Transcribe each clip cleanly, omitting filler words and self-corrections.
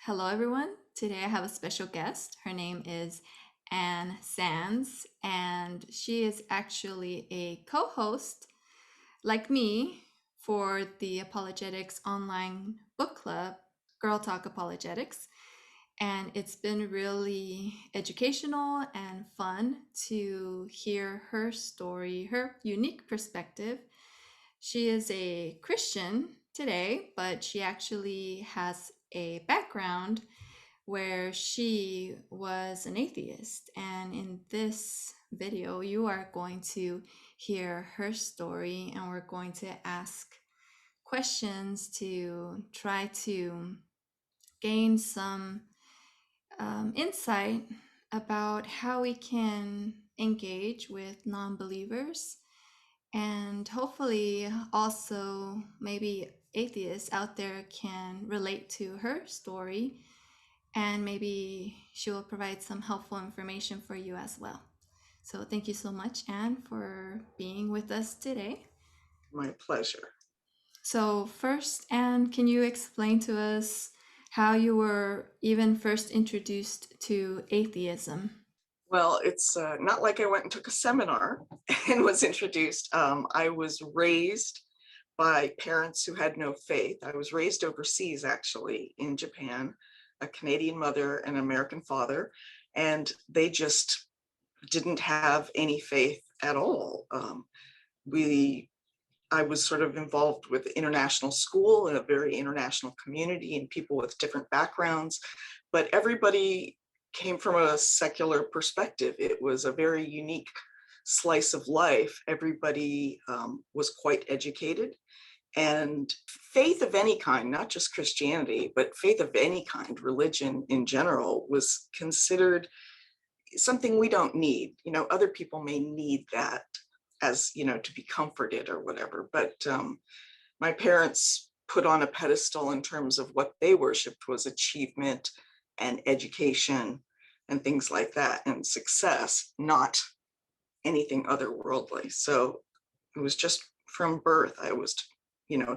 Hello, everyone. Today I have a special guest. Her name is Anne Sands, and she is actually a co host, like me, for the Apologetics online book club, Girl Talk Apologetics. And it's been really educational and fun to hear her story, her unique perspective. She is a Christian today, but she actually has a background where she was an atheist. And in this video, you are going to hear her story, and we're going to ask questions to try to gain some insight about how we can engage with non believers and hopefully also maybe atheists out there can relate to her story and maybe she will provide some helpful information for you as well. So thank you so much, Anne, for being with us today. My pleasure. So first, Anne, can you explain to us how you were even first introduced to atheism? Well, it's not like I went and took a seminar and was introduced. I was raised by parents who had no faith. I was raised overseas, actually, in Japan, a Canadian mother and an American father, and they just didn't have any faith at all. We I was sort of involved with international school in a very international community and people with different backgrounds, but everybody came from a secular perspective. It was a very unique slice of life. Everybody was quite educated, and faith of any kind, not just Christianity, but faith of any kind, religion in general, was considered something we don't need. Other people may need that as, to be comforted or whatever. But my parents put on a pedestal in terms of what they worshiped was achievement and education and things like that, and success, not anything otherworldly. So it was just from birth, I was,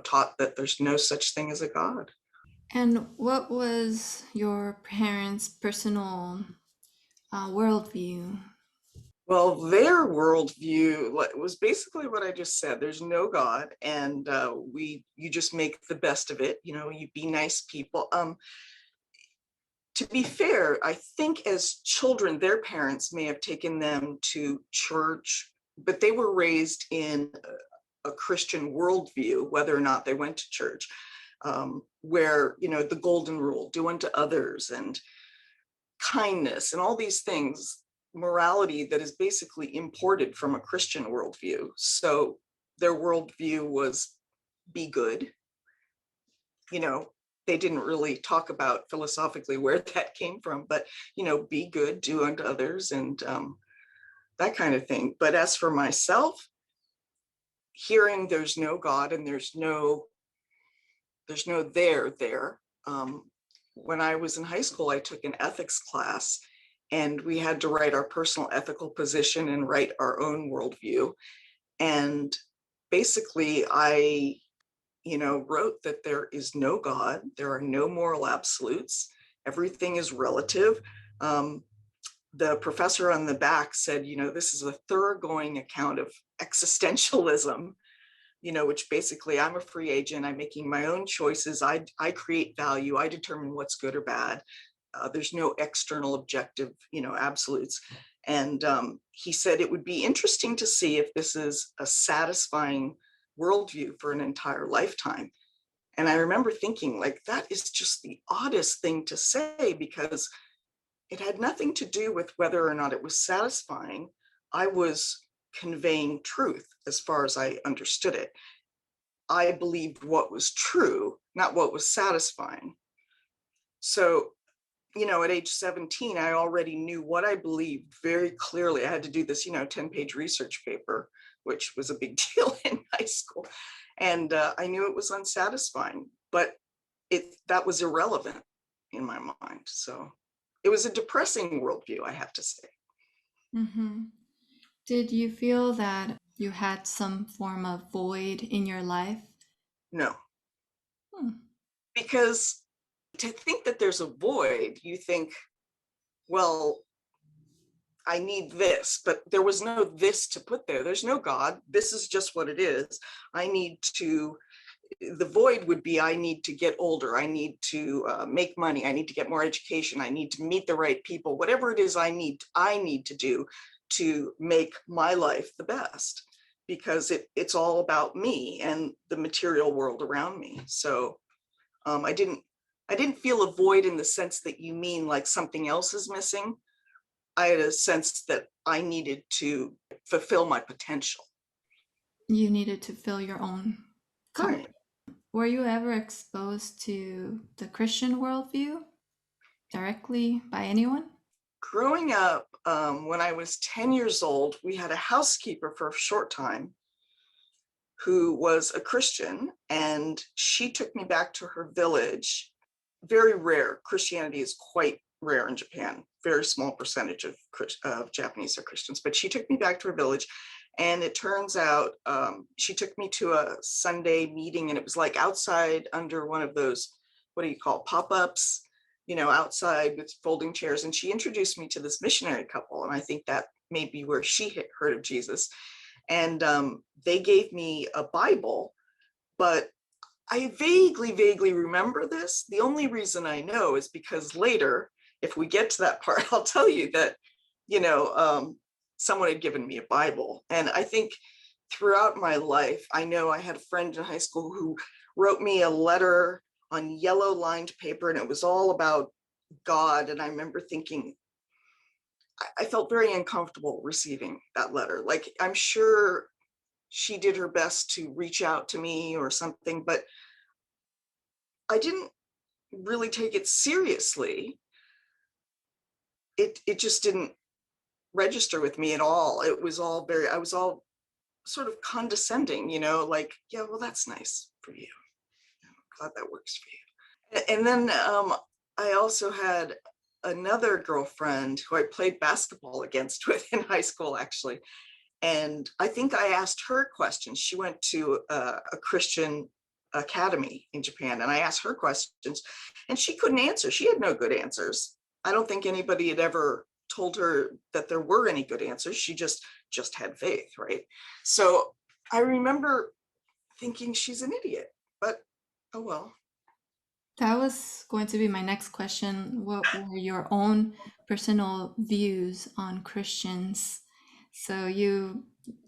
taught that there's no such thing as a God. And what was your parents' personal worldview? Well, their worldview was basically what I just said. There's no God, and you just make the best of it. You be nice people. To be fair, I think as children, their parents may have taken them to church, but they were raised in a Christian worldview, whether or not they went to church, where the golden rule, do unto others, and kindness, and all these things, morality that is basically imported from a Christian worldview. So their worldview was be good. They didn't really talk about philosophically where that came from, but, be good, do unto others, and that kind of thing. But as for myself, hearing there's no God and there's no there. When I was in high school, I took an ethics class, and we had to write our personal ethical position and write our own worldview. And basically, I, wrote that there is no God, there are no moral absolutes, everything is relative. The professor on the back said, this is a thoroughgoing account of existentialism, which basically I'm a free agent. I'm making my own choices. I create value. I determine what's good or bad. There's no external objective, absolutes. And he said it would be interesting to see if this is a satisfying worldview for an entire lifetime. And I remember thinking, like, that is just the oddest thing to say, because it had nothing to do with whether or not it was satisfying. I was conveying truth as far as I understood it. I believed what was true, not what was satisfying. So, at age 17, I already knew what I believed very clearly. I had to do this, 10-page research paper, which was a big deal in high school. And I knew it was unsatisfying, but that was irrelevant in my mind. So it was a depressing worldview, I have to say. Mm-hmm. Did you feel that you had some form of void in your life? No, Hmm. because to think that there's a void, you think, well, I need this, but there was no this to put there. There's no God. This is just what it is. I need to, the void would be, I need to get older. I need to make money. I need to get more education. I need to meet the right people. Whatever it is I need to do to make my life the best, because it's all about me and the material world around me. So I didn't feel a void in the sense that you mean like something else is missing. I had a sense that I needed to fulfill my potential. You needed to fill your own cup. Right. Were you ever exposed to the Christian worldview directly by anyone? Growing up, when I was 10 years old, we had a housekeeper for a short time who was a Christian, and she took me back to her village. Very rare. Christianity is quite rare in Japan. Very small percentage of Japanese are Christians, but she took me back to her village. And it turns out she took me to a Sunday meeting, and it was like outside under one of those, what do you call, pop-ups, outside with folding chairs. And she introduced me to this missionary couple. And I think that may be where she had heard of Jesus. And they gave me a Bible, but I vaguely remember this. The only reason I know is because later, if we get to that part, I'll tell you that, someone had given me a Bible. And I think throughout my life, I know I had a friend in high school who wrote me a letter on yellow lined paper, and it was all about God. And I remember thinking, I felt very uncomfortable receiving that letter. Like, I'm sure she did her best to reach out to me or something, but I didn't really take it seriously. It just didn't register with me at all. It was all I was all sort of condescending, like, yeah, well, that's nice for you. Glad that works for you. And then I also had another girlfriend who I played basketball against with in high school, actually. And I think I asked her questions. She went to a Christian academy in Japan, and I asked her questions, and she couldn't answer. She had no good answers. I don't think anybody had ever told her that there were any good answers. She just had faith, right? So I remember thinking, she's an idiot, but oh well. That was going to be my next question. What were your own personal views on Christians? So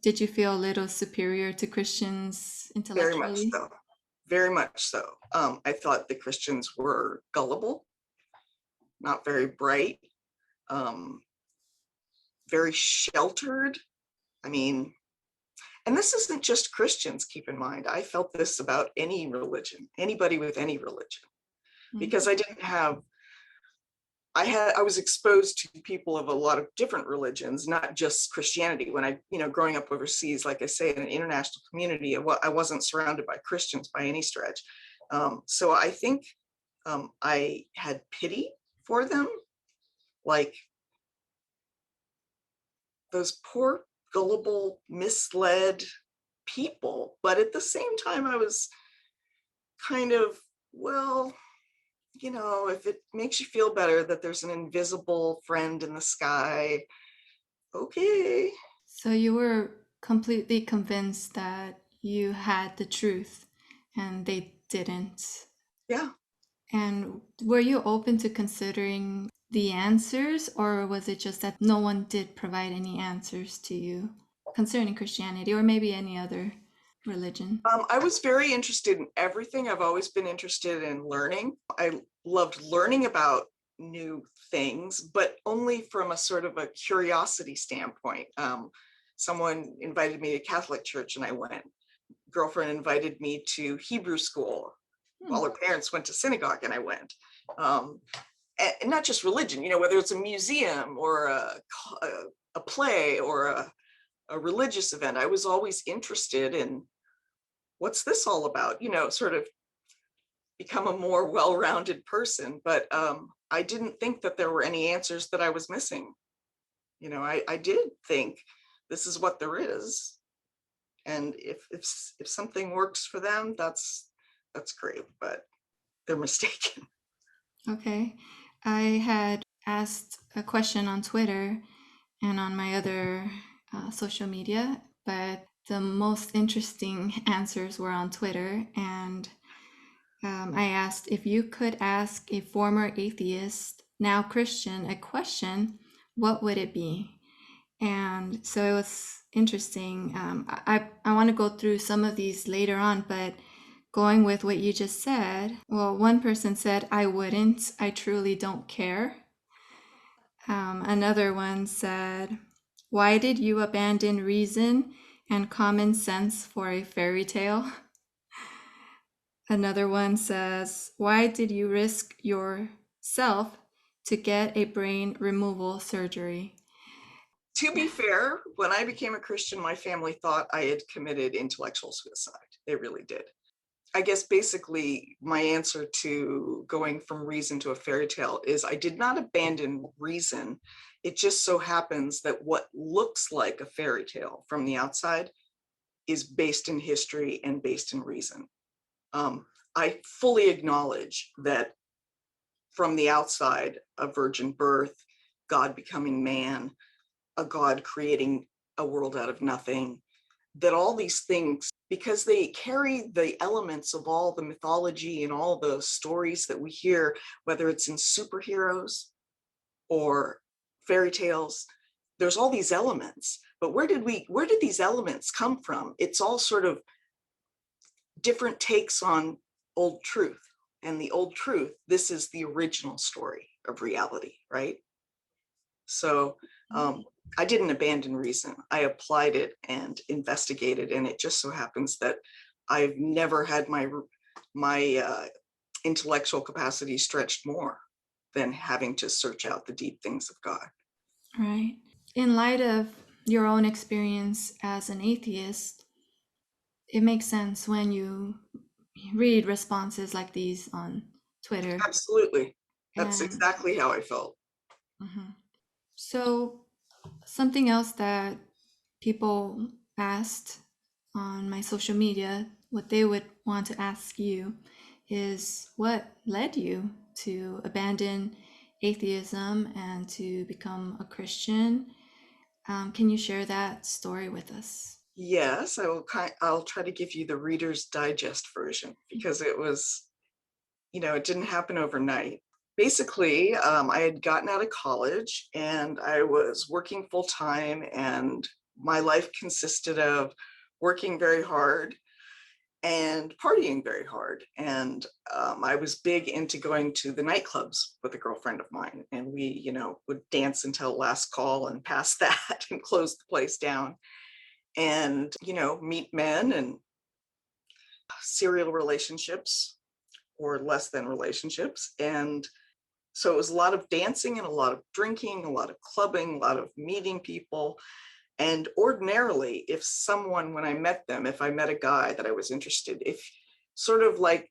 did you feel a little superior to Christians Very much intellectually? so. Very much so. I thought the Christians were gullible, not very bright, um, very sheltered. I mean, and this isn't just Christians, keep in mind. I felt this about any religion, anybody with any religion, because I didn't have, I was exposed to people of a lot of different religions, not just Christianity. When I, growing up overseas, like I say, in an international community, I wasn't surrounded by Christians by any stretch. So I think I had pity for them, like those poor, gullible, misled people. But at the same time, I was kind of, well, if it makes you feel better that there's an invisible friend in the sky, okay. So you were completely convinced that you had the truth and they didn't. Yeah. And were you open to considering the answers, or was it just that no one did provide any answers to you concerning Christianity or maybe any other religion? I was very interested in everything. I've always been interested in learning. I loved learning about new things, but only from a sort of a curiosity standpoint. Someone invited me to Catholic church and I went. Girlfriend invited me to Hebrew school while her parents went to synagogue and I went. And not just religion, whether it's a museum or a play or a religious event, I was always interested in what's this all about, sort of become a more well-rounded person. But I didn't think that there were any answers that I was missing. I did think this is what there is. And if something works for them, that's great, but they're mistaken. Okay. I had asked a question on Twitter and on my other social media, but the most interesting answers were on Twitter. And I asked if you could ask a former atheist, now Christian, a question, what would it be? And so it was interesting. I want to go through some of these later on, but going with what you just said, well, one person said, I wouldn't, I truly don't care. Another one said, why did you abandon reason and common sense for a fairy tale? Another one says, why did you risk yourself to get a brain removal surgery? To be fair, when I became a Christian, my family thought I had committed intellectual suicide. They really did. I guess basically my answer to going from reason to a fairy tale is I did not abandon reason. It just so happens that what looks like a fairy tale from the outside is based in history and based in reason. I fully acknowledge that from the outside, a virgin birth, God becoming man, a God creating a world out of nothing, that all these things, because they carry the elements of all the mythology and all the stories that we hear, whether it's in superheroes or fairy tales, there's all these elements. But where did these elements come from? It's all sort of different takes on old truth. And the old truth, this is the original story of reality, right? So I didn't abandon reason. I applied it and investigated, and it just so happens that I've never had my intellectual capacity stretched more than having to search out the deep things of God. Right. In light of your own experience as an atheist, it makes sense when you read responses like these on Twitter. Absolutely. That's And exactly how I felt. mhm. So, something else that people asked on my social media, what they would want to ask you is what led you to abandon atheism and to become a Christian? Can you share that story with us? Yes, I'll try to give you the Reader's Digest version because it was, it didn't happen overnight. Basically, I had gotten out of college and I was working full time, and my life consisted of working very hard and partying very hard. And I was big into going to the nightclubs with a girlfriend of mine, and we, would dance until last call and pass that and close the place down, and meet men and serial relationships or less than relationships. And so it was a lot of dancing and a lot of drinking, a lot of clubbing, a lot of meeting people. And ordinarily, when I met them, if I met a guy that I was interested, if sort of like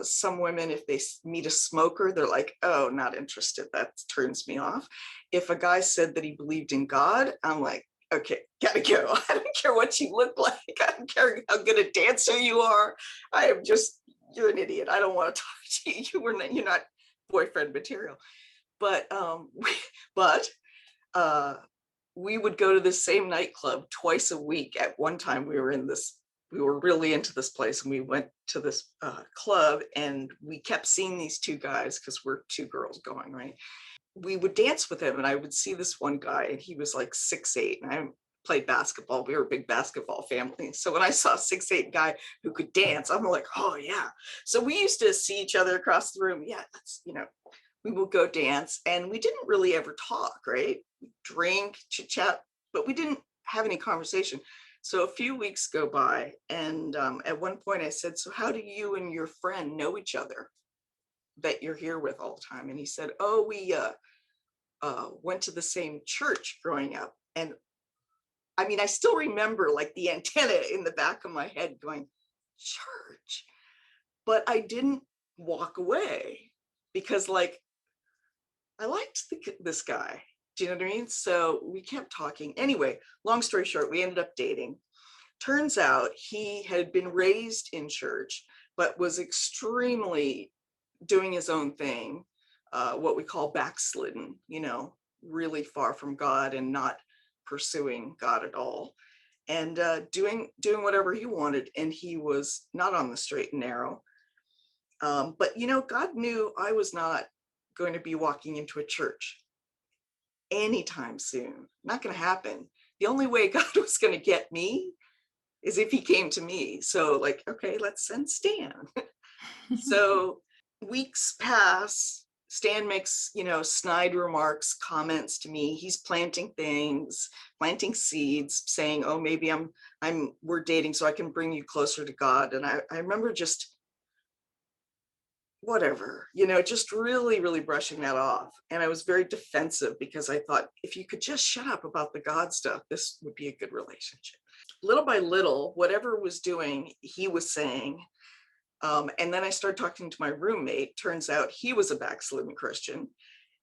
some women, if they meet a smoker, they're like, oh, not interested. That turns me off. If a guy said that he believed in God, I'm like, okay, gotta go. I don't care what you look like. I don't care how good a dancer you are. You're an idiot. I don't want to talk to you. You're not boyfriend material. But but uh, we would go to the same nightclub twice a week. At one time, we were really into this place, and we went to this club, and we kept seeing these two guys because we're two girls going, right? We would dance with him, and I would see this one guy, and he was like 6'8", and I played basketball. We were a big basketball family. So when I saw a 6'8" guy who could dance, I'm like, oh yeah. So we used to see each other across the room. Yeah, we will go dance, and we didn't really ever talk, right? Drink, chit chat, but we didn't have any conversation. So a few weeks go by, and at one point I said, so how do you and your friend know each other that you're here with all the time? And he said, oh, we went to the same church growing up. And I mean, I still remember like the antenna in the back of my head going, church. But I didn't walk away because like, I liked this guy. Do you know what I mean? So we kept talking. Anyway, long story short, we ended up dating. Turns out he had been raised in church, but was extremely doing his own thing. what we call backslidden, really far from God and not pursuing God at all, and doing whatever he wanted. And he was not on the straight and narrow. But God knew I was not going to be walking into a church anytime soon. Not going to happen. The only way God was going to get me is if he came to me. So like, okay, let's send Stan. So weeks pass. Stan makes, snide remarks, comments to me. He's planting seeds, saying, oh, maybe we're dating so I can bring you closer to God. And I remember just whatever, just really, really brushing that off. And I was very defensive because I thought, if you could just shut up about the God stuff, this would be a good relationship. Little by little, whatever was doing, he was saying. And then I started talking to my roommate. Turns out he was a backslidden Christian.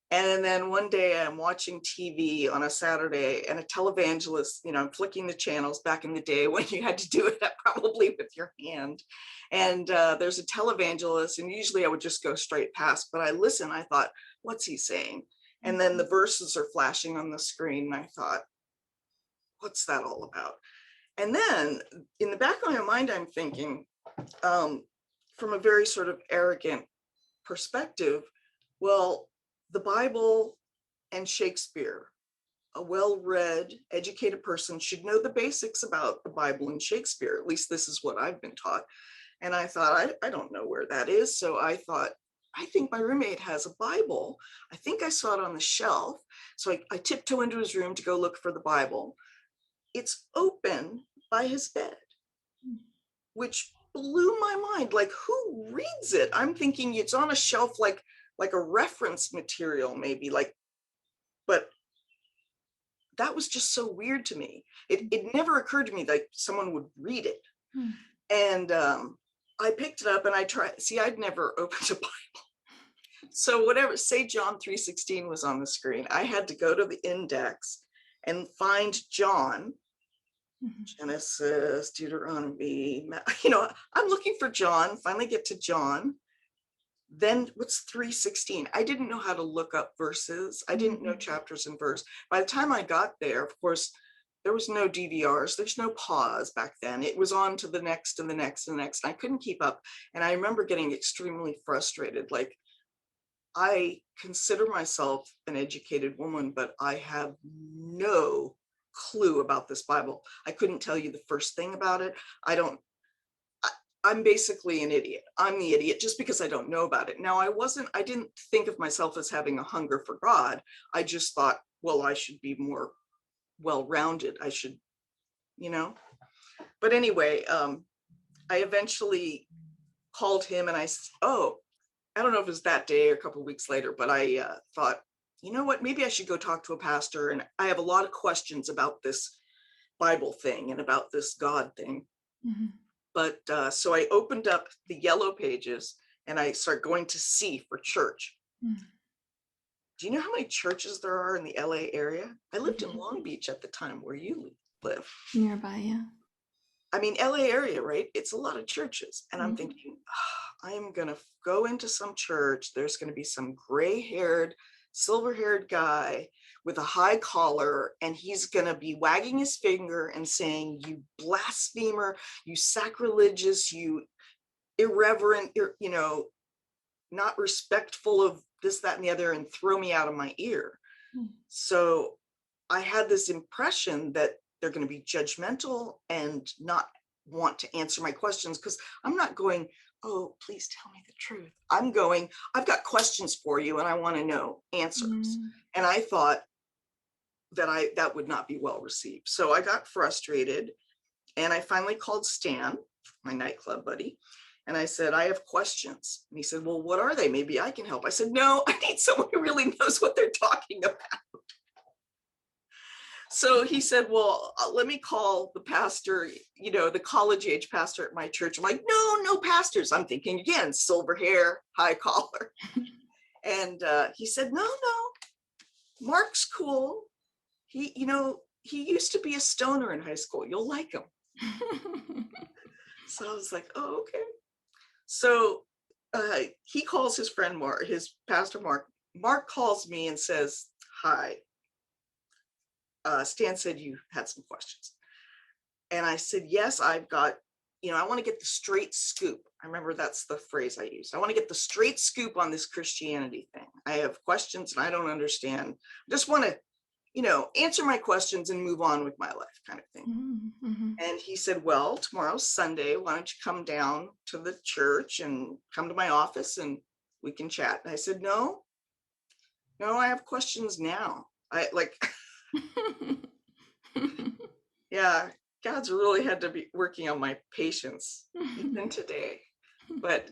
And then one day I'm watching TV on a Saturday, and a televangelist, I'm flicking the channels back in the day when you had to do it probably with your hand. And there's a televangelist, and usually I would just go straight past, but I listened. I thought, what's he saying? And then the verses are flashing on the screen. And I thought, what's that all about? And then in the back of my mind, I'm thinking, from a very sort of arrogant perspective, well, the Bible and Shakespeare, a well-read, educated person should know the basics about the Bible and Shakespeare. At least this is what I've been taught. And I thought, I don't know where that is. So I thought, I think my roommate has a Bible. I think I saw it on the shelf. So I tiptoe into his room to go look for the Bible. It's open by his bed, which blew my mind. Like, who reads it? I'm thinking it's on a shelf, like a reference material, maybe, but that was just so weird to me. It never occurred to me like someone would read it. And I picked it up and I tried. See, I'd never opened a Bible. So whatever, say John 3:16 was on the screen, I had to go to the index and find John, Genesis, Deuteronomy, I'm looking for John, finally get to John. Then what's 3:16? I didn't know how to look up verses. I didn't know chapters and verse. By the time I got there, of course, there was no DVRs. There's no pause back then. It was on to the next and the next and the next. I couldn't keep up. And I remember getting extremely frustrated. Like, I consider myself an educated woman, but I have no clue about this Bible. I couldn't tell you the first thing about it. I'm basically an idiot. I'm the idiot just because I don't know about it. Now, I didn't think of myself as having a hunger for God. I just thought, well, I should be more well-rounded. I should, But anyway, I eventually called him and I don't know if it was that day or a couple of weeks later, but I thought, you know what, maybe I should go talk to a pastor. And I have a lot of questions about this Bible thing and about this God thing. But so I opened up the yellow pages and I started going to see for church. Do you know how many churches there are in the LA area? I lived in Long Beach at the time where you live. Nearby, yeah. I mean, LA area, right? It's a lot of churches. And I'm thinking, I'm going to go into some church. There's going to be some gray-haired, silver-haired guy with a high collar, and he's going to be wagging his finger and saying, you blasphemer, you sacrilegious, you irreverent, not respectful of this, that, and the other, and throw me out of my ear. So I had this impression that they're going to be judgmental and not want to answer my questions, because I'm not going, oh, please tell me the truth. I'm going, I've got questions for you and I want to know answers. And I thought that would not be well received. So I got frustrated and I finally called Stan, my nightclub buddy, and I said, I have questions. And he said, well, what are they? Maybe I can help. I said, no, I need someone who really knows what they're talking about. So he said, well, let me call the pastor, the college age pastor at my church. I'm like, no pastors. I'm thinking again, silver hair, high collar. And he said, no, Mark's cool. He used to be a stoner in high school. You'll like him. So I was like, oh, okay. So he calls his friend Mark, his pastor Mark, Mark calls me and says, hi, Stan said you had some questions. And I said, yes, I've got, I want to get the straight scoop. I remember that's the phrase I used. I want to get the straight scoop on this Christianity thing. I have questions and I don't understand. I just want to, answer my questions and move on with my life, kind of thing. Mm-hmm. And he said, well, tomorrow's Sunday. Why don't you come down to the church and come to my office and we can chat? And I said, no, I have questions now. I like, yeah, God's really had to be working on my patience even today. But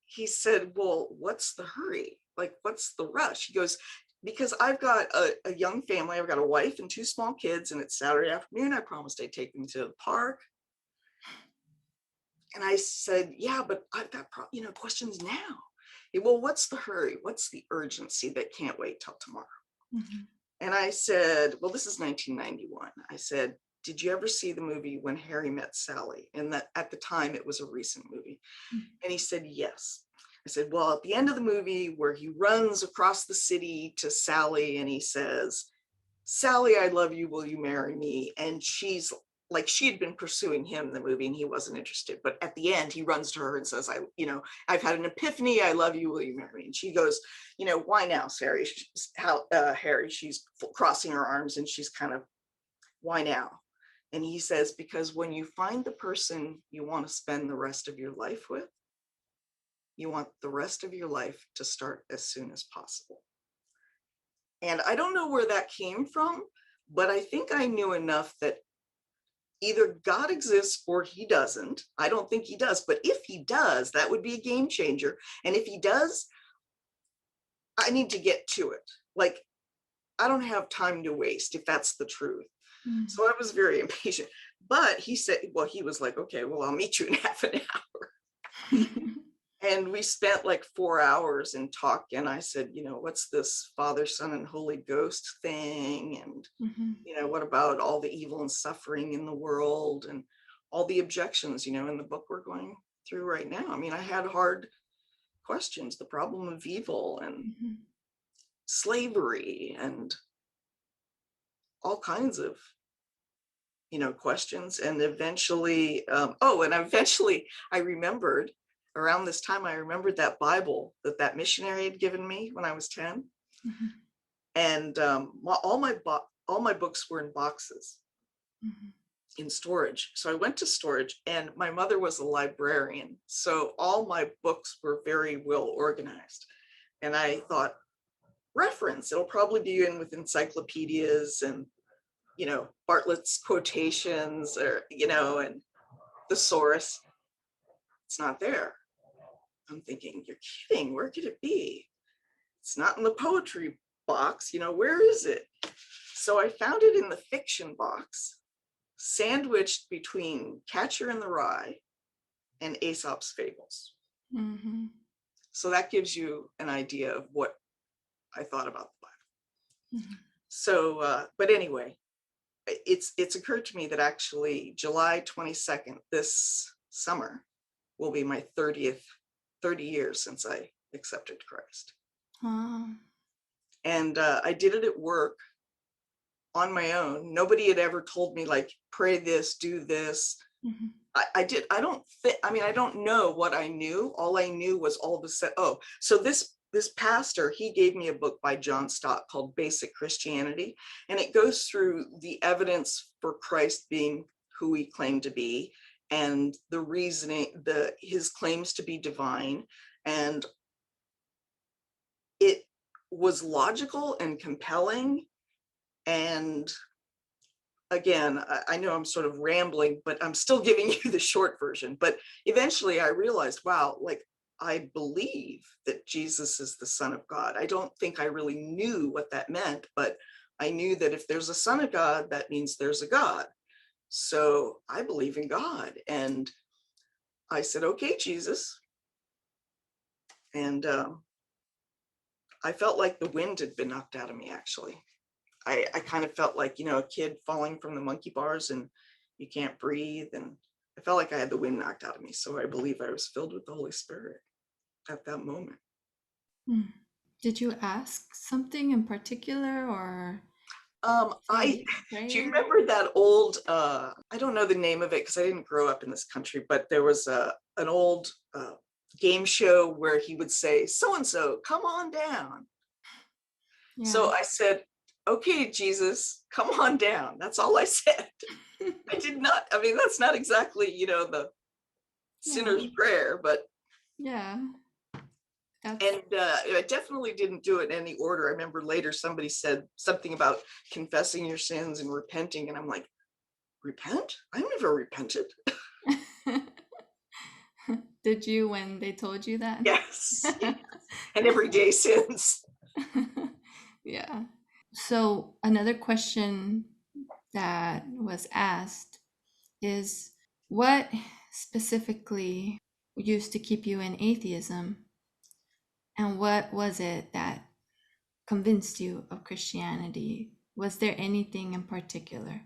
he said, well, what's the hurry? Like, what's the rush? He goes, because I've got a young family. I've got a wife and 2 small kids, and it's Saturday afternoon. I promised I'd take them to the park. And I said, yeah, but I've got, questions now. Well, what's the hurry? What's the urgency that can't wait till tomorrow? Mm-hmm. And I said, well, this is 1991. I said, did you ever see the movie When Harry Met Sally? And that at the time it was a recent movie. Mm-hmm. And he said, yes. I said, well, at the end of the movie where he runs across the city to Sally and he says, Sally, I love you. Will you marry me? And she's like, she had been pursuing him in the movie and he wasn't interested. But at the end, he runs to her and says, I've had an epiphany. I love you. Will you marry me? And she goes, why now, Harry? Harry, she's crossing her arms and she's kind of, why now? And he says, because when you find the person you want to spend the rest of your life with, you want the rest of your life to start as soon as possible. And I don't know where that came from, but I think I knew enough that either God exists or he doesn't. I don't think he does, but if he does, that would be a game changer. And if he does, I need to get to it. Like, I don't have time to waste if that's the truth. Mm. So I was very impatient, but he said, well, he was like, okay, well, I'll meet you in half an hour. And we spent like 4 hours and talked. And I said, what's this Father, Son, and Holy Ghost thing? And, what about all the evil and suffering in the world and all the objections, in the book we're going through right now? I mean, I had hard questions, the problem of evil and slavery and all kinds of, questions. And eventually, I remembered around this time, I remembered that Bible that missionary had given me when I was 10. Mm-hmm. And all my books were in boxes in storage. So I went to storage and my mother was a librarian. So all my books were very well organized. And I thought, reference, it'll probably be in with encyclopedias and, Bartlett's quotations or, and thesaurus. It's not there. I'm thinking, you're kidding. Where could it be? It's not in the poetry box. Where is it? So I found it in the fiction box, sandwiched between Catcher in the Rye and Aesop's Fables. Mm-hmm. So that gives you an idea of what I thought about the Bible. Mm-hmm. So, but anyway, it's occurred to me that actually July 22nd, this summer, will be my 30 years since I accepted Christ. And I did it at work on my own. Nobody had ever told me, like, pray this, do this. Mm-hmm. I don't know what I knew. All I knew was all of a sudden, so this pastor, he gave me a book by John Stott called Basic Christianity. And it goes through the evidence for Christ being who he claimed to be and the reasoning, his claims to be divine. And it was logical and compelling. And again, I know I'm sort of rambling, but I'm still giving you the short version. But eventually I realized, wow, like, I believe that Jesus is the Son of God. I don't think I really knew what that meant, but I knew that if there's a Son of God, that means there's a God. So I believe in God. And I said, okay, Jesus. And I felt like the wind had been knocked out of me, actually. I kind of felt like, a kid falling from the monkey bars and you can't breathe. And I felt like I had the wind knocked out of me. So I believe I was filled with the Holy Spirit at that moment. Did you ask something in particular or say I a do you prayer? remember that old I don't know the name of it because I didn't grow up in this country, but there was an old game show where he would say, so and so, come on down. Yeah. So I said, okay, Jesus, come on down. That's all I said. I did not, I mean, that's not exactly, the Yeah. sinner's prayer, but Yeah. That's and I definitely didn't do it in any order. I remember later somebody said something about confessing your sins and repenting, and I'm like, repent? I never repented. Did you when they told you that? Yes, yes. And every day since. Yeah. So another question that was asked is what specifically used to keep you in atheism, and what was it that convinced you of Christianity? Was there anything in particular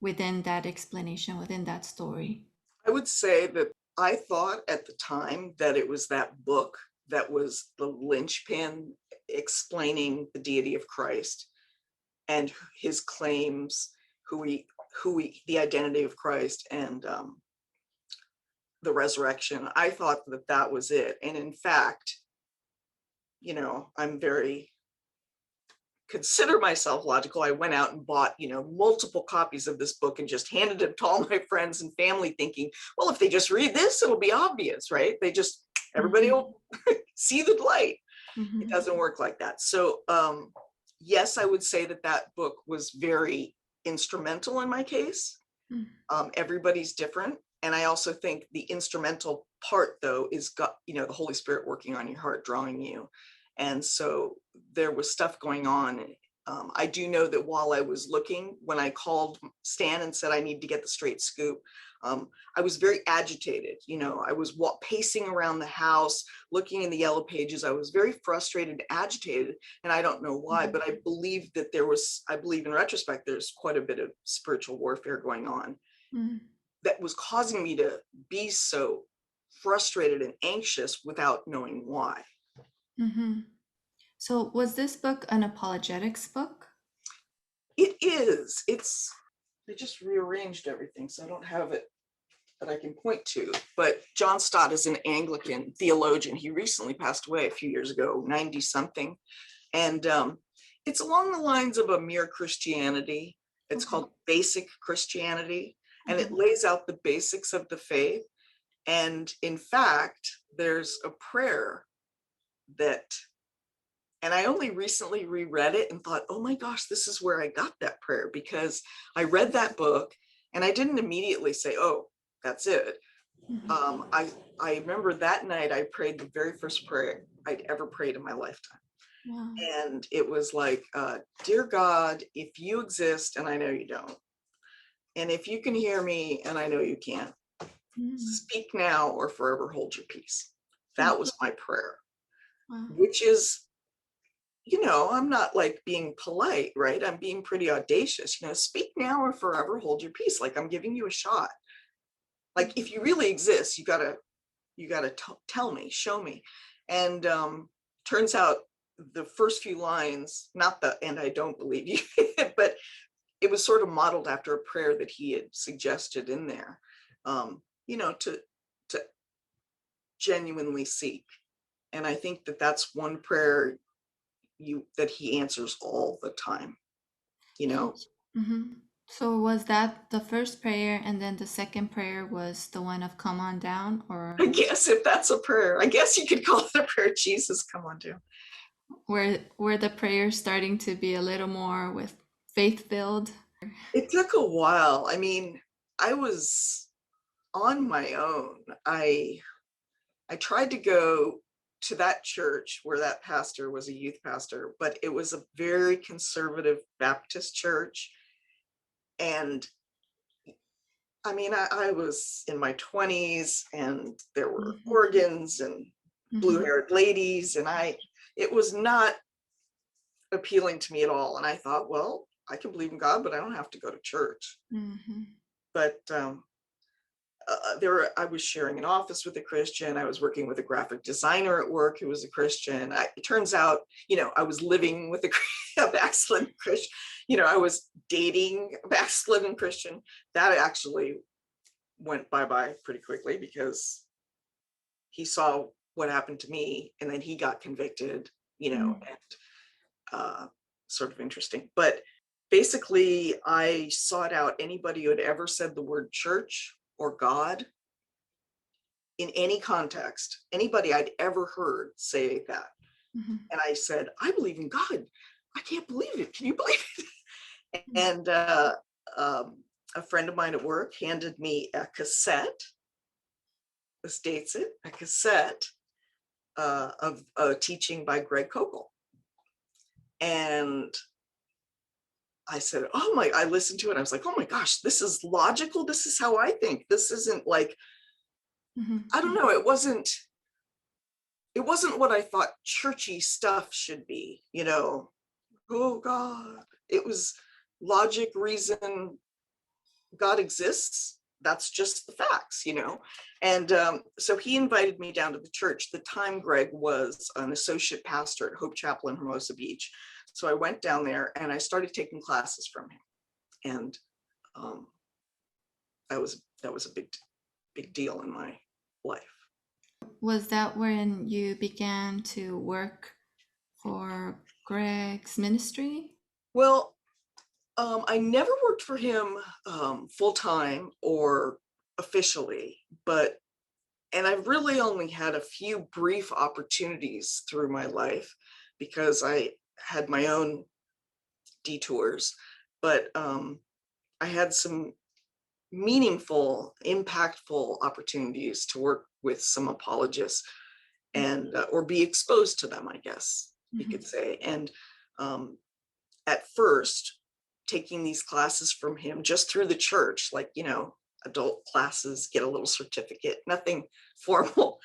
within that explanation, within that story? I would say that I thought at the time that it was that book that was the linchpin explaining the deity of Christ and his claims, the identity of Christ and the resurrection. I thought that that was it. And in fact, I'm very consider myself logical. I went out and bought, multiple copies of this book and just handed it to all my friends and family thinking, well, if they just read this, it'll be obvious, right? Everybody Mm-hmm. will see the light. It Mm-hmm. doesn't work like that. So, yes, I would say that that book was very instrumental in my case. Everybody's different. And I also think the instrumental part, though, is the Holy Spirit working on your heart, drawing you. And so there was stuff going on. I do know that while I was looking, when I called Stan and said I need to get the straight scoop, I was very agitated. I was pacing around the house, looking in the yellow pages. I was very frustrated, agitated, and I don't know why, but I believe in retrospect, there's quite a bit of spiritual warfare going on Mm-hmm. that was causing me to be so frustrated and anxious without knowing why. Mm-hmm. So, was this book an apologetics book? It is. I just rearranged everything, so I don't have it that I can point to. But John Stott is an Anglican theologian. He recently passed away a few years ago, 90 something. And it's along the lines of a mere Christianity. It's Okay. called Basic Christianity, and it Mm-hmm. lays out the basics of the faith. And in fact, there's a prayer that, and I only recently reread it and thought, oh my gosh, this is where I got that prayer, because I read that book and I didn't immediately say, oh, that's it. Mm-hmm. I remember that night I prayed the very first prayer I'd ever prayed in my lifetime. Wow. And it was like, dear God, if you exist, and I know you don't, and if you can hear me, and I know you can't, Mm-hmm. speak now or forever hold your peace. That was my prayer, Wow. which is, I'm not like being polite, right? I'm being pretty audacious, speak now or forever hold your peace. Like I'm giving you a shot. Like if you really exist, you gotta tell me, show me. And turns out the first few lines, not the and I don't believe you, but it was sort of modeled after a prayer that he had suggested in there, to genuinely seek. And I think that that's one prayer that he answers all the time, you So, know. mm-hmm. So was that the first prayer, and then the second prayer was the one of "Come on down," I or guess if that's a prayer, I guess you could call it a prayer. Jesus, come on, down. were the prayers starting to be a little more with faith filled? It took a while. I mean, I was on my own. I tried to go to that church where that pastor was a youth pastor, but it was a very conservative Baptist church. And I mean, I was in my 20s and there were Mm-hmm. organs and Mm-hmm. blue-haired ladies, and it was not appealing to me at all. And I thought, well, I can believe in God, but I don't have to go to church. Mm-hmm. But I was sharing an office with a Christian. I was working with a graphic designer at work who was a Christian. It turns out, I was living with a backslidden Christian. I was dating a backslidden Christian. That actually went bye-bye pretty quickly because he saw what happened to me, and then he got convicted, and sort of interesting. But basically, I sought out anybody who had ever said the word church or God in any context, anybody I'd ever heard say that. Mm-hmm. And I said, I believe in God. I can't believe it. Can you believe it? And a friend of mine at work handed me a cassette. This dates it, a cassette of a teaching by Greg Koukl. And I said, I listened to it. I was like, oh my gosh, this is logical. This is how I think. This isn't like, I don't know. It wasn't what I thought churchy stuff should be, oh God. It was logic, reason, God exists. That's just the facts, And so he invited me down to the church. The time Greg was an associate pastor at Hope Chapel in Hermosa Beach. So I went down there and I started taking classes from him. And that was a big deal in my life. Was that when you began to work for Greg's ministry? Well, I never worked for him full-time or officially, and I've really only had a few brief opportunities through my life because I had my own detours, but I had some meaningful, impactful opportunities to work with some apologists and or be exposed to them, I guess you could say. And at first, taking these classes from him just through the church, like, adult classes, get a little certificate, nothing formal.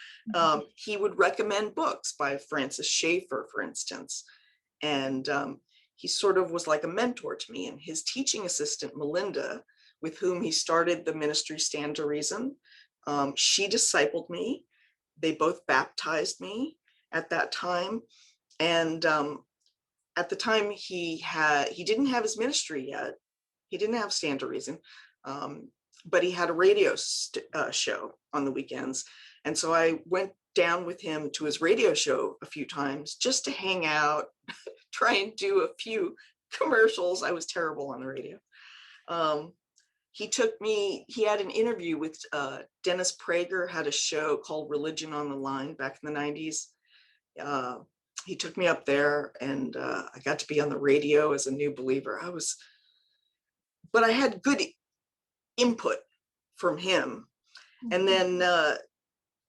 He would recommend books by Francis Schaeffer, for instance. And he sort of was like a mentor to me. And his teaching assistant, Melinda, with whom he started the ministry Stand to Reason, she discipled me. They both baptized me at that time. And at the time he didn't have his ministry yet. He didn't have Stand to Reason, but he had a radio show on the weekends. And so I went down with him to his radio show a few times just to hang out, try and do a few commercials. I was terrible on the radio. He had an interview with Dennis Prager, had a show called Religion on the Line back in the 90s. He took me up there and I got to be on the radio as a new believer. But I had good input from him. And then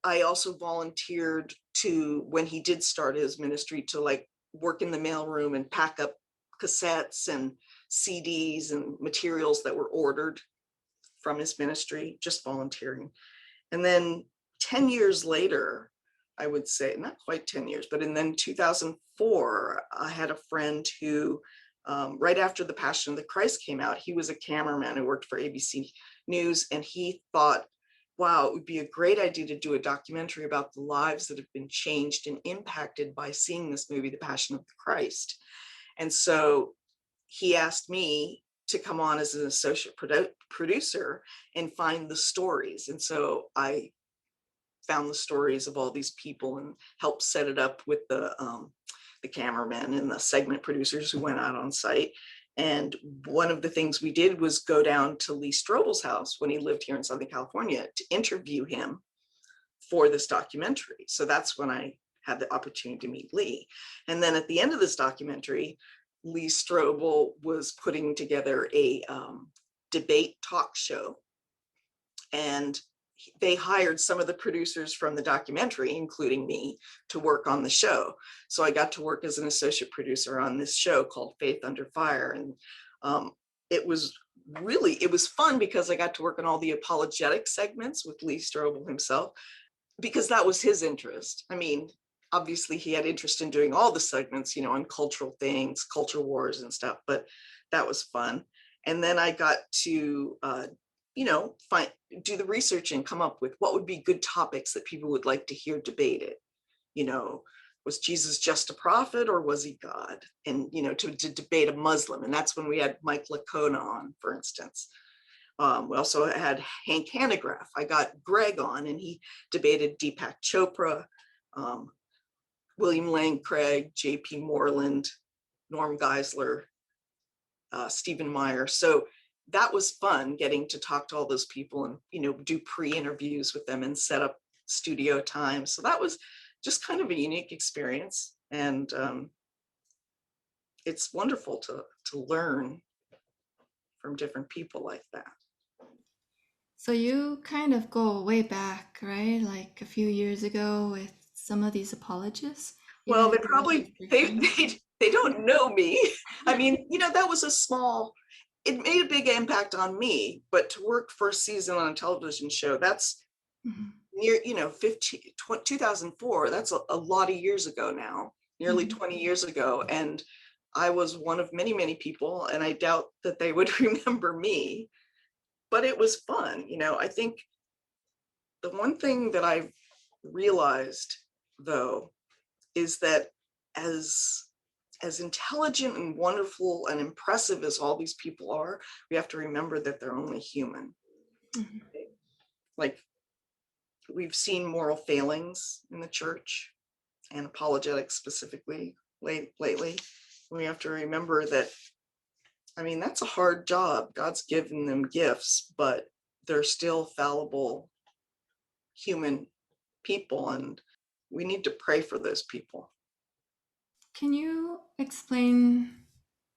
I also volunteered when he did start his ministry, to like work in the mailroom and pack up cassettes and CDs and materials that were ordered from his ministry, just volunteering. And then 10 years later, I would say, not quite 10 years, but then 2004, I had a friend who, right after The Passion of the Christ came out, he was a cameraman who worked for ABC News, and he thought, wow, it would be a great idea to do a documentary about the lives that have been changed and impacted by seeing this movie, The Passion of the Christ. And so he asked me to come on as an associate producer and find the stories. And so I found the stories of all these people and helped set it up with the cameramen and the segment producers who went out on site. And one of the things we did was go down to Lee Strobel's house when he lived here in Southern California to interview him for this documentary. So that's when I had the opportunity to meet Lee. And then at the end of this documentary, Lee Strobel was putting together a debate talk show. And they hired some of the producers from the documentary, including me, to work on the show. So I got to work as an associate producer on this show called Faith Under Fire. And it was fun because I got to work on all the apologetic segments with Lee Strobel himself, because that was his interest. I mean, obviously he had interest in doing all the segments, on cultural things, culture wars and stuff, but that was fun. And then I got to do the research and come up with what would be good topics that people would like to hear debated. Was Jesus just a prophet or was he God? And, to debate a Muslim. And that's when we had Mike Lacona on, for instance. We also had Hank Hanegraaff. I got Greg on and he debated Deepak Chopra, William Lane Craig, J.P. Moreland, Norm Geisler, Stephen Meyer. So that was fun, getting to talk to all those people and, do pre-interviews with them and set up studio time. So that was just kind of a unique experience. And it's wonderful to learn from different people like that. So you kind of go way back, right? Like a few years ago with some of these apologists. Well, they Even if it probably, wasn't Christian. they don't know me. I mean, that was it made a big impact on me, but to work for a season on a television show, that's Mhm. near, 2004, that's a lot of years ago now, nearly Mhm. 20 years ago. And I was one of many, many people, and I doubt that they would remember me, but it was fun. I think the one thing that I've realized, though, is that as intelligent and wonderful and impressive as all these people are, we have to remember that they're only human. Mhm. Like, we've seen moral failings in the church and apologetics specifically lately. We have to remember that, that's a hard job. God's given them gifts, but they're still fallible human people, and we need to pray for those people. Can you explain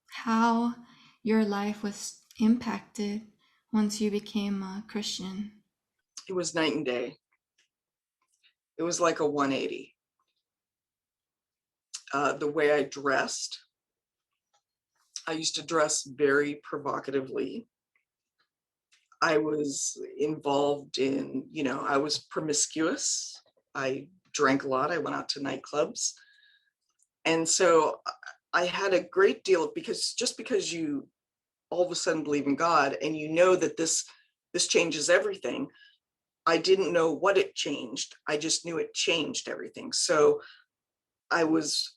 how your life was impacted once you became a Christian? It was night and day. It was like a 180. The way I dressed, I used to dress very provocatively. I was involved in, I was promiscuous. I drank a lot. I went out to nightclubs. And so I had a great deal, because you all of a sudden believe in God and that this changes everything. I didn't know what it changed. I just knew it changed everything. So I was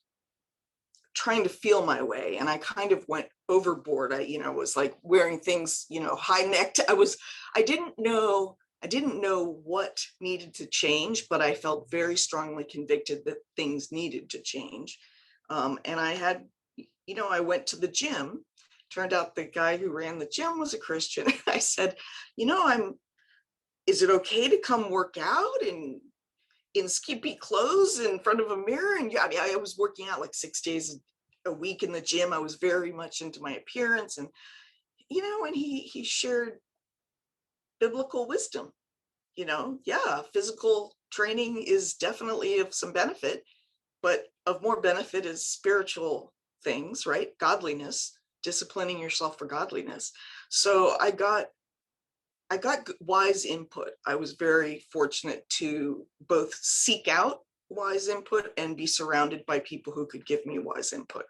trying to feel my way, and I kind of went overboard. I was like wearing things, high necked. I didn't know what needed to change, but I felt very strongly convicted that things needed to change. And I went to the gym. Turned out the guy who ran the gym was a Christian. I said, is it okay to come work out in skimpy clothes in front of a mirror? And I was working out like 6 days a week in the gym. I was very much into my appearance, and and he shared biblical wisdom. Physical training is definitely of some benefit, but of more benefit is spiritual things, right? Godliness, disciplining yourself for godliness. So I got wise input. I was very fortunate to both seek out wise input and be surrounded by people who could give me wise input.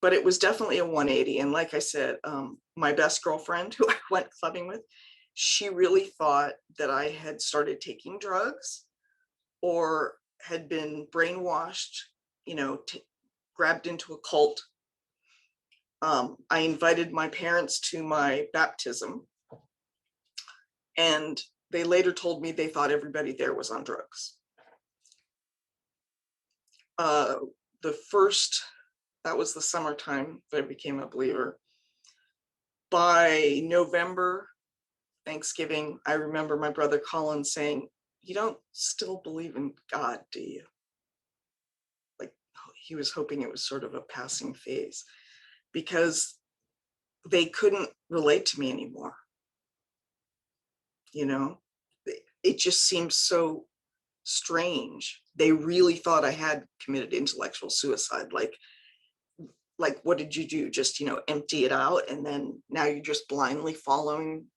But it was definitely a 180. And like I said, my best girlfriend who I went clubbing with, she really thought that I had started taking drugs or had been brainwashed, grabbed into a cult. I invited my parents to my baptism, and they later told me they thought everybody there was on drugs. That was the summertime that I became a believer. By November, Thanksgiving, I remember my brother Colin saying, "You don't still believe in God, do you?" Like, he was hoping it was sort of a passing phase, because they couldn't relate to me anymore. It just seemed so strange. They really thought I had committed intellectual suicide. Like, what did you do? Just, empty it out, and then now you're just blindly following.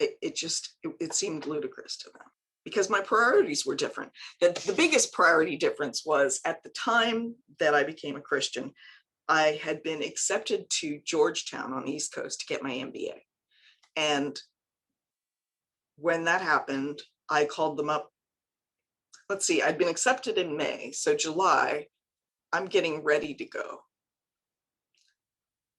It seemed ludicrous to them, because my priorities were different. The biggest priority difference was, at the time that I became a Christian, I had been accepted to Georgetown on the East Coast to get my MBA. And when that happened, I called them up. Let's see, I'd been accepted in May. So July, I'm getting ready to go.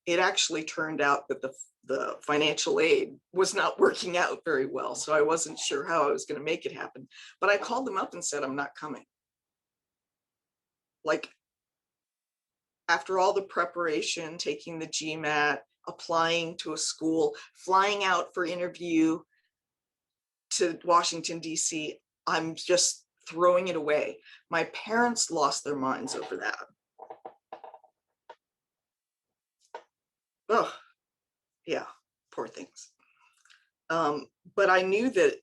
It actually turned out that the financial aid was not working out very well. So I wasn't sure how I was going to make it happen. But I called them up and said, I'm not coming. Like, after all the preparation, taking the GMAT, applying to a school, flying out for interview to Washington, D.C., I'm just throwing it away. My parents lost their minds over that. Oh, yeah, poor things. But I knew that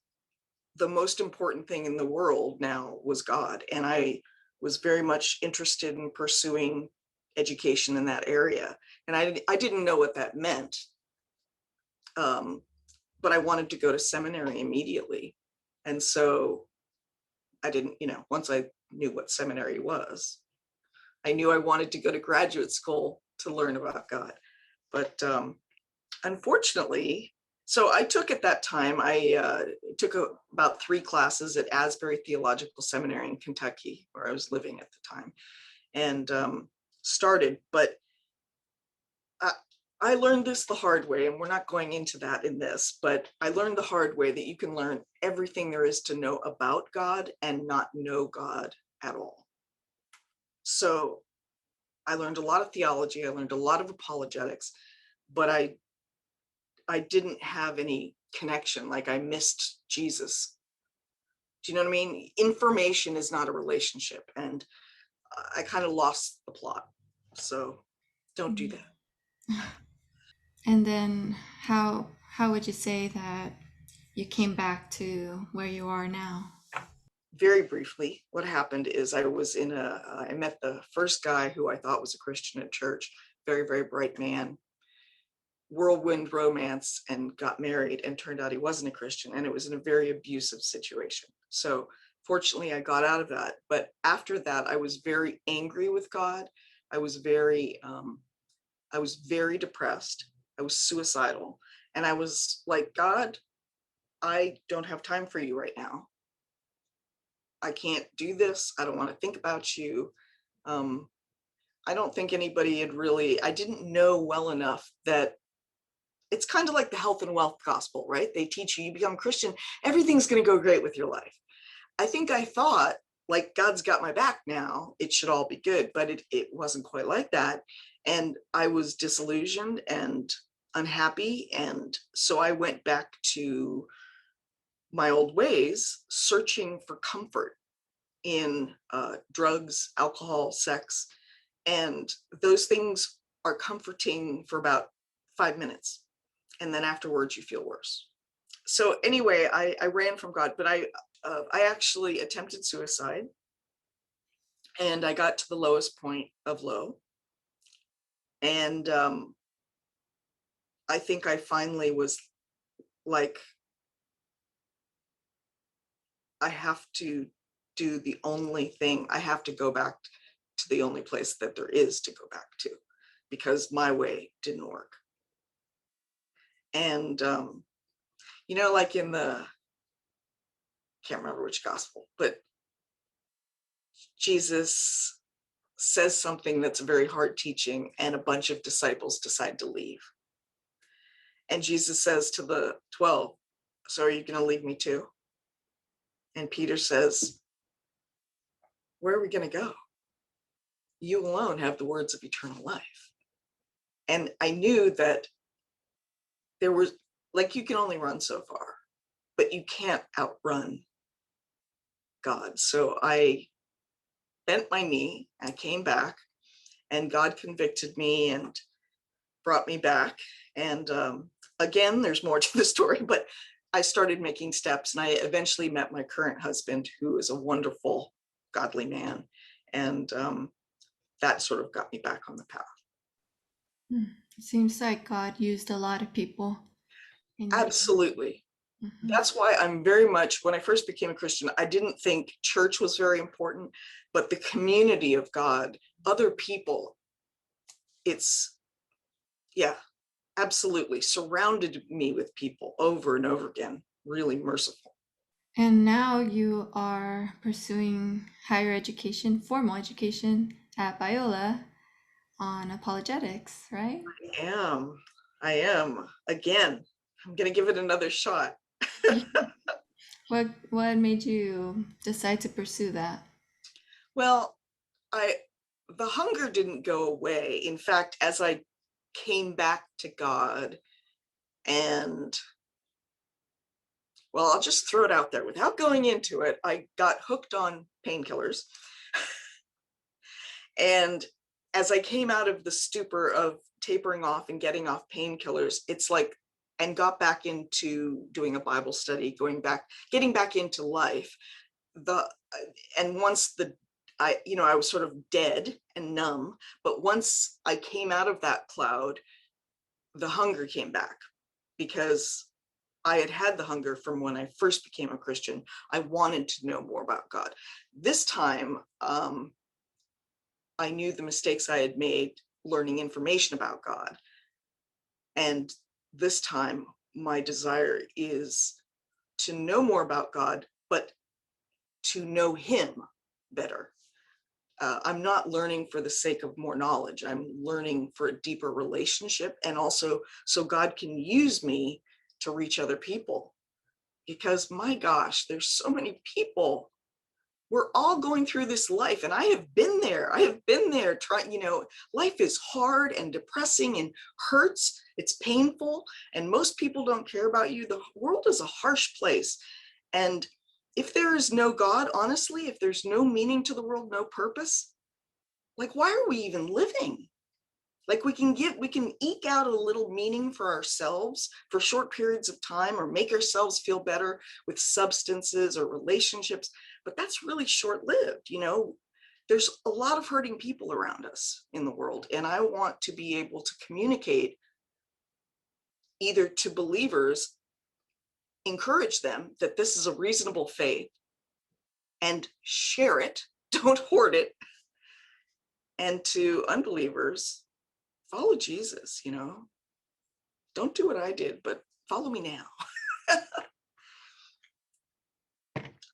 the most important thing in the world now was God. And I was very much interested in pursuing education in that area. And I didn't know what that meant. But I wanted to go to seminary immediately. And so I didn't, once I knew what seminary was, I knew I wanted to go to graduate school to learn about God. But unfortunately, so I took at that time, I took about 3 classes at Asbury Theological Seminary in Kentucky, where I was living at the time, and started. But I learned this the hard way, and we're not going into that in this, but I learned the hard way that you can learn everything there is to know about God and not know God at all. So I learned a lot of theology, I learned a lot of apologetics, but I didn't have any connection. Like, I missed Jesus. Do you know what I mean? Information is not a relationship, and I kind of lost the plot. So don't do that. And then how would you say that you came back to where you are now? Very briefly, what happened is I met the first guy who I thought was a Christian at church, very, very bright man, whirlwind romance, and got married, and turned out he wasn't a Christian, and it was in a very abusive situation. So fortunately I got out of that. But after that, I was very angry with God. I was very depressed. I was suicidal. And I was like, God, I don't have time for you right now. I can't do this. I don't want to think about you. I don't think anybody I didn't know well enough that it's kind of like the health and wealth gospel, right? They teach you become Christian, everything's going to go great with your life. I think I thought, like, God's got my back now, it should all be good, but it wasn't quite like that. And I was disillusioned and unhappy. And so I went back to my old ways, searching for comfort in drugs, alcohol, sex. And those things are comforting for about 5 minutes. And then afterwards you feel worse. So anyway, I ran from God, but I actually attempted suicide, and I got to the lowest point of low. And I think I finally was like, I have to do the only thing. I have to go back to the only place that there is to go back to, because my way didn't work. And, like in can't remember which gospel, but Jesus says something that's a very hard teaching, and a bunch of disciples decide to leave. And Jesus says to the 12, so are you going to leave me too? And Peter says, where are we going to go? You alone have the words of eternal life. And I knew that there was, like, you can only run so far, but you can't outrun God. So I bent my knee, I came back, and God convicted me and brought me back. And again, there's more to the story, but I started making steps, and I eventually met my current husband, who is a wonderful, godly man. And that sort of got me back on the path. It seems like God used a lot of people in your life. Absolutely. That's why I'm very much, when I first became a Christian, I didn't think church was very important, but the community of God, other people, absolutely surrounded me with people over and over again really merciful. And now you are pursuing higher education, formal education at Biola on apologetics, right? I am. Again, I'm going to give it another shot. What made you decide to pursue that? Well, I the hunger didn't go away. In fact, as I came back to God, and well, I'll just throw it out there without going into it, I got hooked on painkillers. And as I came out of the stupor of tapering off and getting off painkillers, it's like, and got back into doing a Bible study, getting back into life. And once I was sort of dead and numb, but once I came out of that cloud, the hunger came back, because I had the hunger from when I first became a Christian. I wanted to know more about God. This time, I knew the mistakes I had made learning information about God. And this time, my desire is to know more about God, but to know Him better. I'm not learning for the sake of more knowledge. I'm learning for a deeper relationship, and also so God can use me to reach other people. Because my gosh, there's so many people. We're all going through this life, and I have been there. Trying, life is hard and depressing and hurts. It's painful, and most people don't care about you. The world is a harsh place. And if there is no God, honestly, if there's no meaning to the world, no purpose, like, why are we even living? Like, we can eke out a little meaning for ourselves for short periods of time, or make ourselves feel better with substances or relationships, but that's really short-lived. There's a lot of hurting people around us in the world, and I want to be able to communicate either to believers, encourage them that this is a reasonable faith, and share it, don't hoard it, and to unbelievers, follow Jesus. Don't do what I did, but follow me now.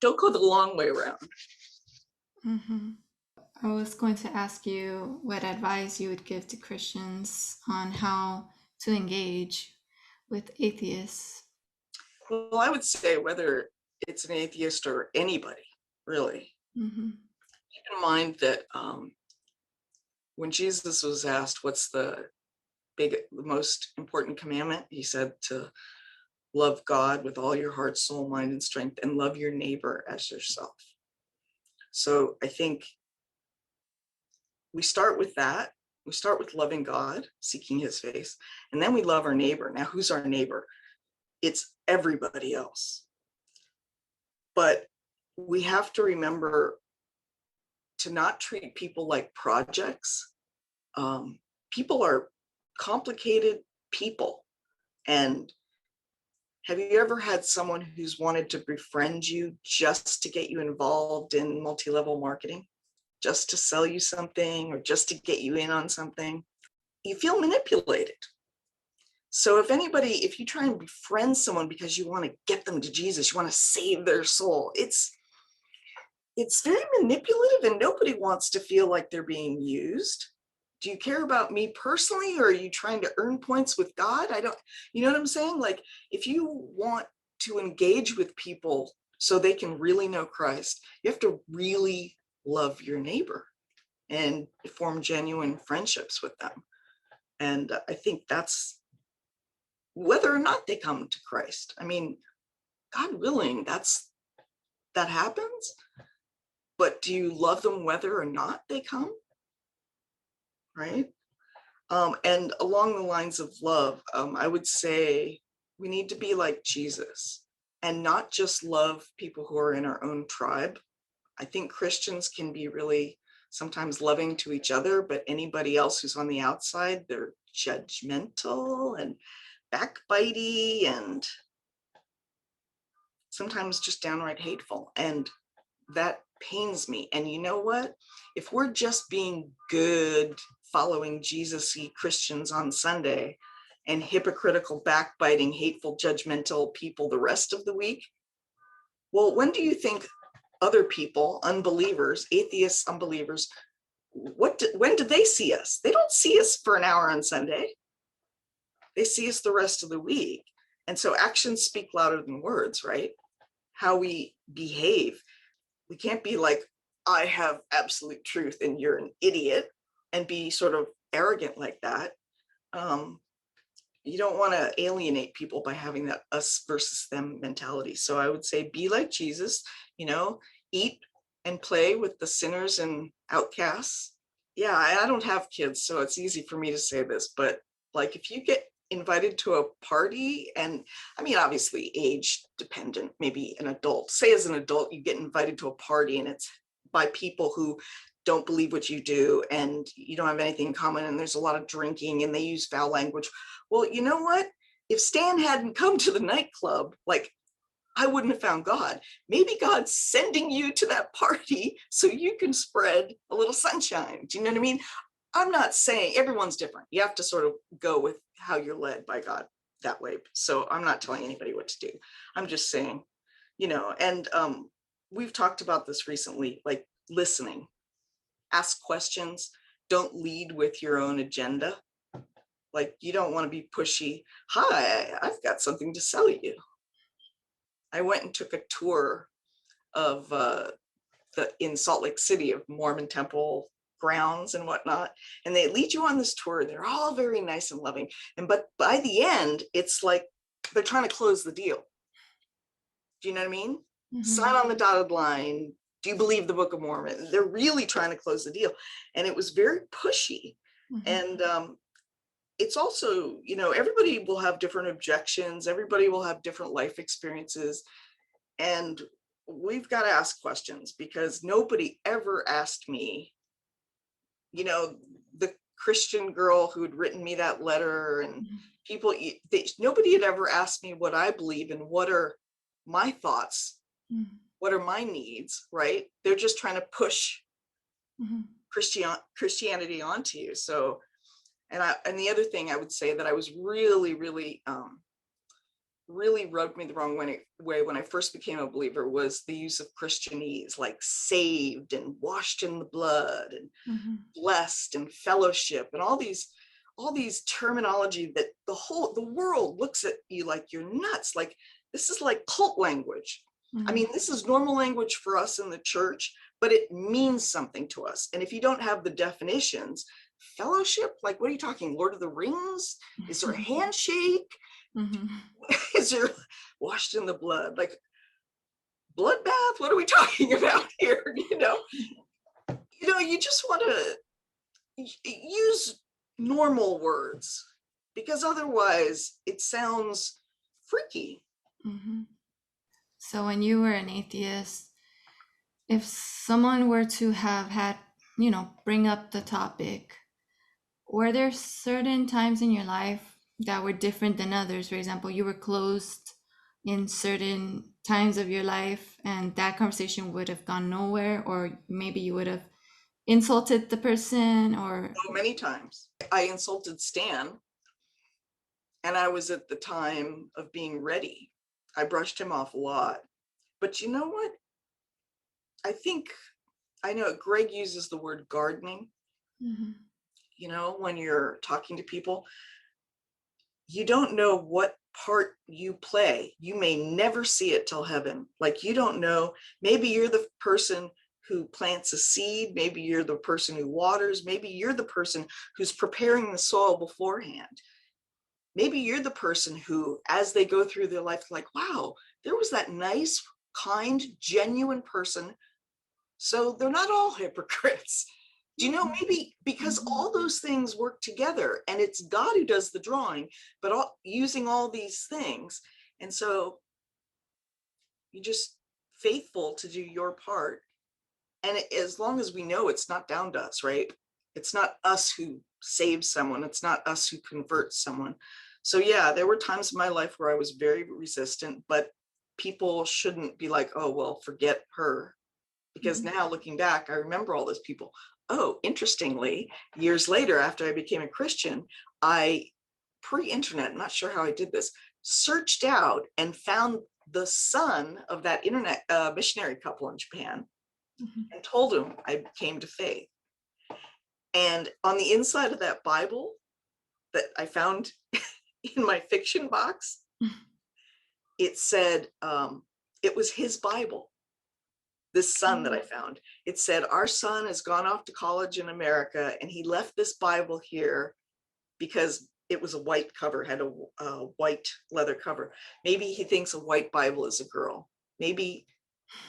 Don't go the long way around. Mm-hmm. I was going to ask you what advice you would give to Christians on how to engage with atheists. Well, I would say, whether it's an atheist or anybody, really, Mm-hmm. keep in mind that when Jesus was asked, what's the most important commandment, he said to love God with all your heart, soul, mind, and strength, and love your neighbor as yourself. So I think we start with that. We start with loving God, seeking His face, and then we love our neighbor. Now, who's our neighbor? It's everybody else. But we have to remember to not treat people like projects. People are complicated people. And have you ever had someone who's wanted to befriend you just to get you involved in multi-level marketing, just to sell you something, or just to get you in on something? You feel manipulated. So if you try and befriend someone because you want to get them to Jesus, you want to save their soul, it's very manipulative, and nobody wants to feel like they're being used. Do you care about me personally, or are you trying to earn points with God? You know what I'm saying? Like, if you want to engage with people so they can really know Christ, you have to really love your neighbor and form genuine friendships with them. And I think that's whether or not they come to Christ. I mean, God willing, that happens. But do you love them whether or not they come? Right? And along the lines of love, I would say we need to be like Jesus, and not just love people who are in our own tribe. I think Christians can be really sometimes loving to each other, but anybody else who's on the outside, they're judgmental and backbitey, and sometimes just downright hateful. And that pains me. And you know what? If we're just being good, following Jesus-y Christians on Sunday, and hypocritical, backbiting, hateful, judgmental people the rest of the week. Well, when do you think other people, unbelievers, atheists, unbelievers, when do they see us? They don't see us for an hour on Sunday. They see us the rest of the week. And so actions speak louder than words, right? How we behave. We can't be like, I have absolute truth and you're an idiot, and be sort of arrogant like that. You don't want to alienate people by having that us versus them mentality. So I would say be like Jesus, eat and play with the sinners and outcasts. Yeah, I don't have kids, so it's easy for me to say this, but like if you get invited to a party, and I mean, obviously age dependent, maybe an adult, say as an adult, you get invited to a party and it's by people who don't believe what you do and you don't have anything in common, and there's a lot of drinking and they use foul language. Well, you know what? If Stan hadn't come to the nightclub, like I wouldn't have found God. Maybe God's sending you to that party so you can spread a little sunshine. Do you know what I mean? I'm not saying everyone's different. You have to sort of go with how you're led by God that way. So I'm not telling anybody what to do. I'm just saying, and we've talked about this recently, like listening, ask questions, don't lead with your own agenda. Like you don't want to be pushy. Hi, I've got something to sell you. I went and took a tour of in Salt Lake City of Mormon temple grounds and whatnot, and they lead you on this tour. They're all very nice and loving, but by the end, it's like they're trying to close the deal. Do you know what I mean? Mm-hmm. Sign on the dotted line. Do you believe the Book of Mormon? They're really trying to close the deal, and it was very pushy. Mm-hmm. And it's also, everybody will have different objections. Everybody will have different life experiences. And we've got to ask questions, because nobody ever asked me, the Christian girl who had written me that letter, and people, nobody had ever asked me what I believe and what are my thoughts, what are my needs, right? They're just trying to push Christianity onto you. So, and the other thing I would say that I was really, really, really rubbed me the wrong way when I first became a believer was the use of Christianese, like saved and washed in the blood and blessed and fellowship and all these terminology that the world looks at you like you're nuts. Like this is like cult language. I mean, this is normal language for us in the church, but it means something to us. And if you don't have the definitions, fellowship, like what are you talking? Lord of the Rings? Is there a handshake? Is there washed in the blood? Like bloodbath? What are we talking about here? You just want to use normal words, because otherwise it sounds freaky. So when you were an atheist, if someone were to have had, bring up the topic, were there certain times in your life that were different than others? For example, you were closed in certain times of your life and that conversation would have gone nowhere, or maybe you would have insulted the person, or... So many times. I insulted Stan, and I was at the time of being ready. I brushed him off a lot. But you know what? I know Greg uses the word gardening. When you're talking to people, you don't know what part you play. You may never see it till heaven. Like you don't know, maybe you're the person who plants a seed, maybe you're the person who waters, maybe you're the person who's preparing the soil beforehand. Maybe you're the person who, as they go through their life, like, wow, there was that nice, kind, genuine person. So they're not all hypocrites. Do you know, maybe because all those things work together, and it's God who does the drawing, but using all these things. And so you're just faithful to do your part. And as long as we know it's not down to us, right? It's not us who saves someone. It's not us who converts someone. So yeah, there were times in my life where I was very resistant, but people shouldn't be like, oh, well, forget her. Because now looking back, I remember all those people. Oh, interestingly, years later, after I became a Christian, I pre-internet, I'm not sure how I did this, searched out and found the son of that internet missionary couple in Japan and told him I came to faith. And on the inside of that Bible that I found in my fiction box, it said, it was his Bible, this son that I found. It said, our son has gone off to college in America and he left this Bible here because it was a white cover, had a white leather cover. Maybe he thinks a white Bible is a girl. Maybe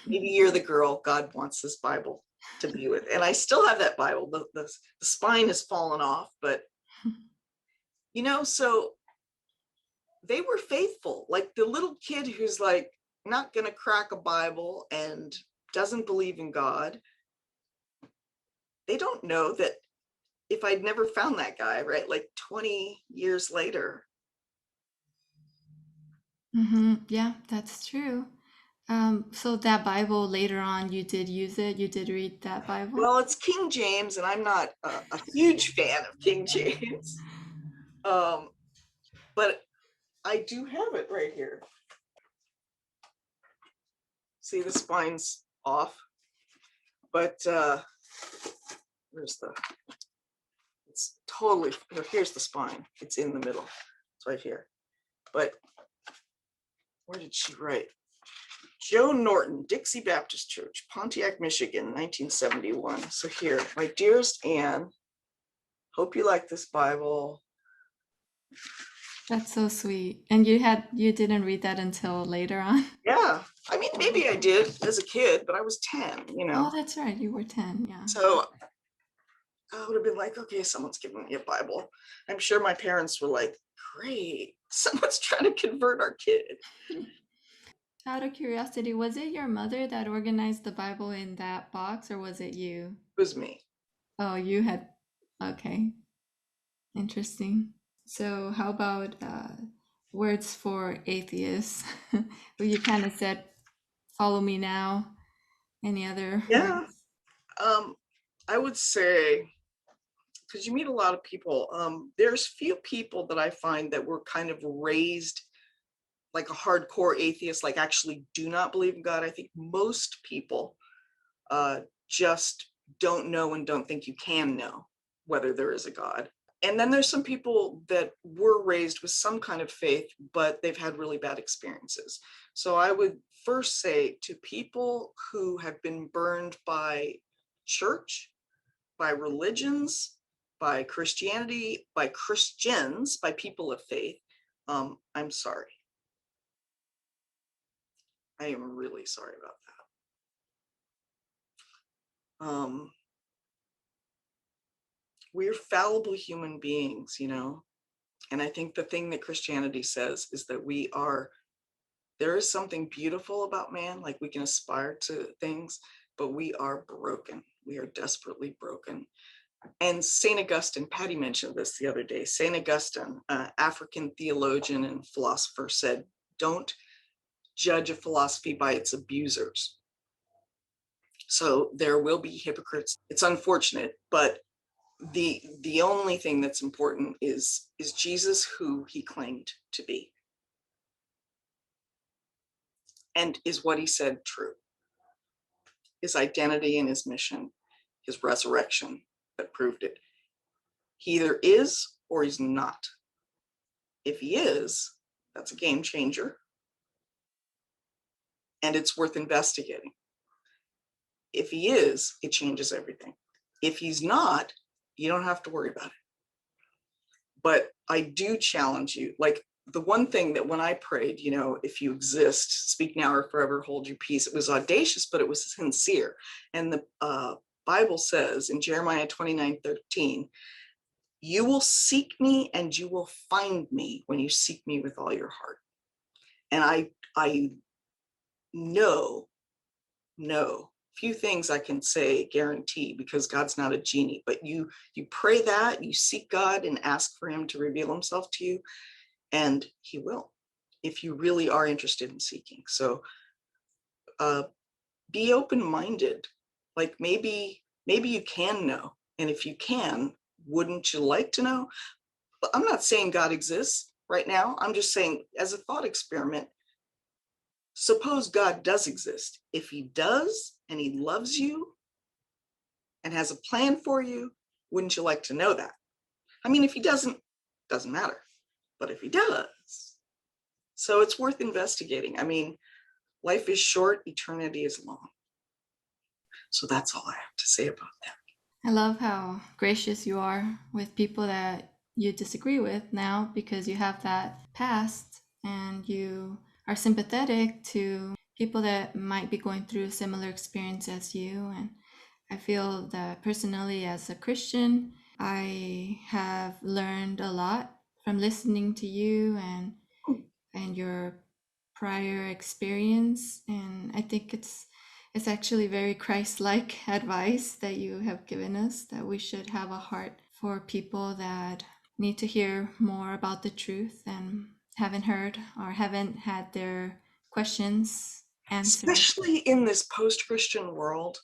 you're the girl God wants this Bible to be with. And I still have that Bible. The spine has fallen off, but you know, so they were faithful. Like the little kid who's like not gonna crack a Bible and doesn't believe in God, they don't know that if I'd never found that guy, right, like 20 years later. Yeah, that's true. So that Bible later on, you did use it? You did read that Bible? Well, it's King James, and I'm not a huge fan of King James, but I do have it right here. See, the spine's off, but it's totally, here's the spine. It's in the middle. It's right here. But where did she write? Joe Norton, Dixie Baptist Church, Pontiac, Michigan, 1971. So here, my dearest Anne, hope you like this Bible. That's so sweet. And you didn't read that until later on? Yeah, I mean, maybe I did as a kid, but I was 10, you know. Oh, that's right. You were 10, yeah. So I would have been like, okay, someone's giving me a Bible. I'm sure my parents were like, great, someone's trying to convert our kid. Out of curiosity, was it your mother that organized the Bible in that box, or was it you? It was me. Oh, you had, okay. Interesting. So how about words for atheists? Well, you kind of said, follow me now. Any other Yeah, words? I would say, because you meet a lot of people, there's few people that I find that were kind of raised like a hardcore atheist, like actually do not believe in God. I think most people just don't know and don't think you can know whether there is a God. And then there's some people that were raised with some kind of faith, but they've had really bad experiences. So I would first say to people who have been burned by church, by religions, by Christianity, by Christians, by people of faith, I'm sorry. I am really sorry about that. We're fallible human beings, you know, and I think the thing that Christianity says is that there is something beautiful about man, like we can aspire to things, but we are broken. We are desperately broken. And St. Augustine, Patty mentioned this the other day, St. Augustine, African theologian and philosopher, said, don't judge a philosophy by its abusers. So there will be hypocrites. It's unfortunate, but the only thing that's important is Jesus who he claimed to be? And is what he said true? His identity and his mission, his resurrection that proved it. He either is or he's not. If he is, that's a game changer. And it's worth investigating. If he is, it changes everything. If he's not, you don't have to worry about it. But I do challenge you, like the one thing that when I prayed, you know, if you exist, speak now or forever hold your peace, it was audacious, but it was sincere. And the Bible says in Jeremiah 29:13, you will seek me and you will find me when you seek me with all your heart. And I know few things I can say guarantee, because God's not a genie, but you pray that, you seek God and ask for him to reveal himself to you, and he will, if you really are interested in seeking. So be open-minded. Like maybe you can know, and if you can, wouldn't you like to know? But I'm not saying God exists right now. I'm just saying, as a thought experiment, suppose God does exist. If he does and he loves you and has a plan for you, wouldn't you like to know that? I mean, if he doesn't matter. But if he does, so it's worth investigating. I mean, life is short, eternity is long. So that's all I have to say about that. I love how gracious you are with people that you disagree with now because you have that past and you are sympathetic to people that might be going through a similar experience as you. And I feel that personally, as a Christian, I have learned a lot from listening to you and your prior experience. And I think it's actually very Christ-like advice that you have given us, that we should have a heart for people that need to hear more about the truth and haven't heard or haven't had their questions answered. Especially in this post-Christian world,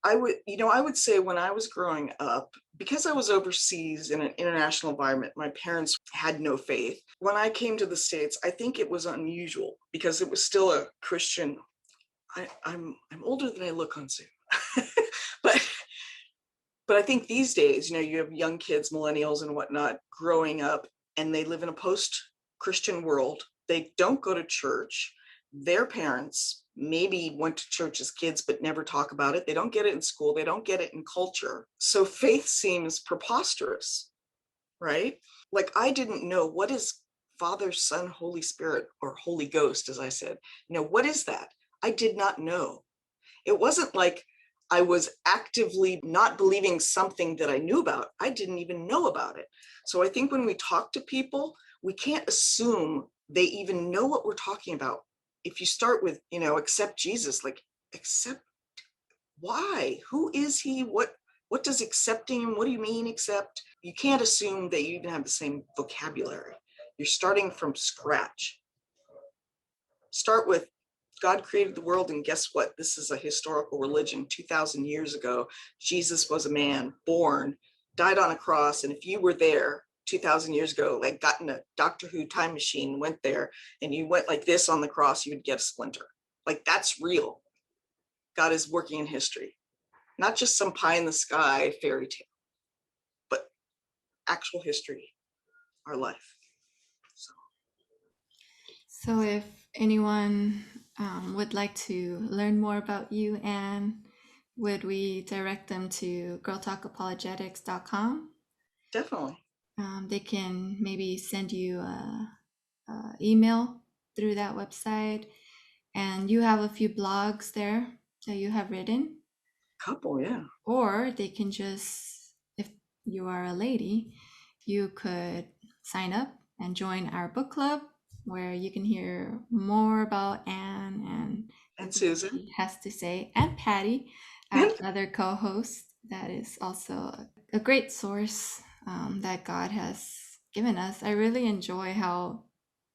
I would say when I was growing up, because I was overseas in an international environment, my parents had no faith. When I came to the States, I think it was unusual because it was still a Christian. I'm older than I look on Zoom. but I think these days, you have young kids, millennials and whatnot, growing up, and they live in a post-Christian world. They don't go to church. Their parents maybe went to church as kids, but never talk about it. They don't get it in school. They don't get it in culture. So faith seems preposterous, right? Like, I didn't know, what is Father, Son, Holy Spirit, or Holy Ghost, as I said. What is that? I did not know. It wasn't like I was actively not believing something that I knew about. I didn't even know about it. So I think when we talk to people, we can't assume they even know what we're talking about. If you start with, accept Jesus, like, accept, why? Who is he? What does accepting him? What do you mean accept? You can't assume that you even have the same vocabulary. You're starting from scratch. Start with, God created the world, and guess what? This is a historical religion. 2,000 years ago, Jesus was a man, born, died on a cross, and if you were there 2,000 years ago, like got in a Doctor Who time machine, went there, and you went like this on the cross, you would get a splinter. Like, that's real. God is working in history, not just some pie in the sky fairy tale, but actual history, our life. So if anyone would like to learn more about you, Anne, would we direct them to girltalkapologetics.com? Definitely. They can maybe send you a email through that website, and you have a few blogs there that you have written. Couple, yeah. Or they can just, if you are a lady, you could sign up and join our book club, where you can hear more about Anne And Susan. she has to say, and Patty, our other co-host. That is also a great source that God has given us. I really enjoy how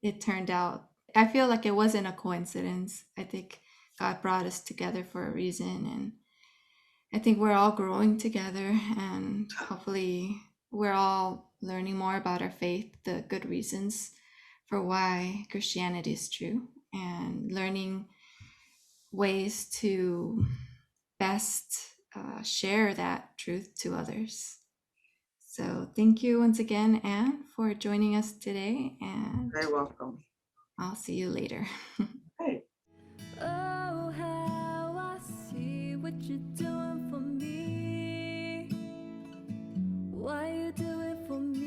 it turned out. I feel like it wasn't a coincidence. I think God brought us together for a reason, and I think we're all growing together, and hopefully we're all learning more about our faith, the good reasons for why Christianity is true, and learning ways to best share that truth to others. So thank you once again, Anne, for joining us today, and Very welcome. I'll see you later. Hey. Oh, how I see what you're doing for me. Why you do it for me?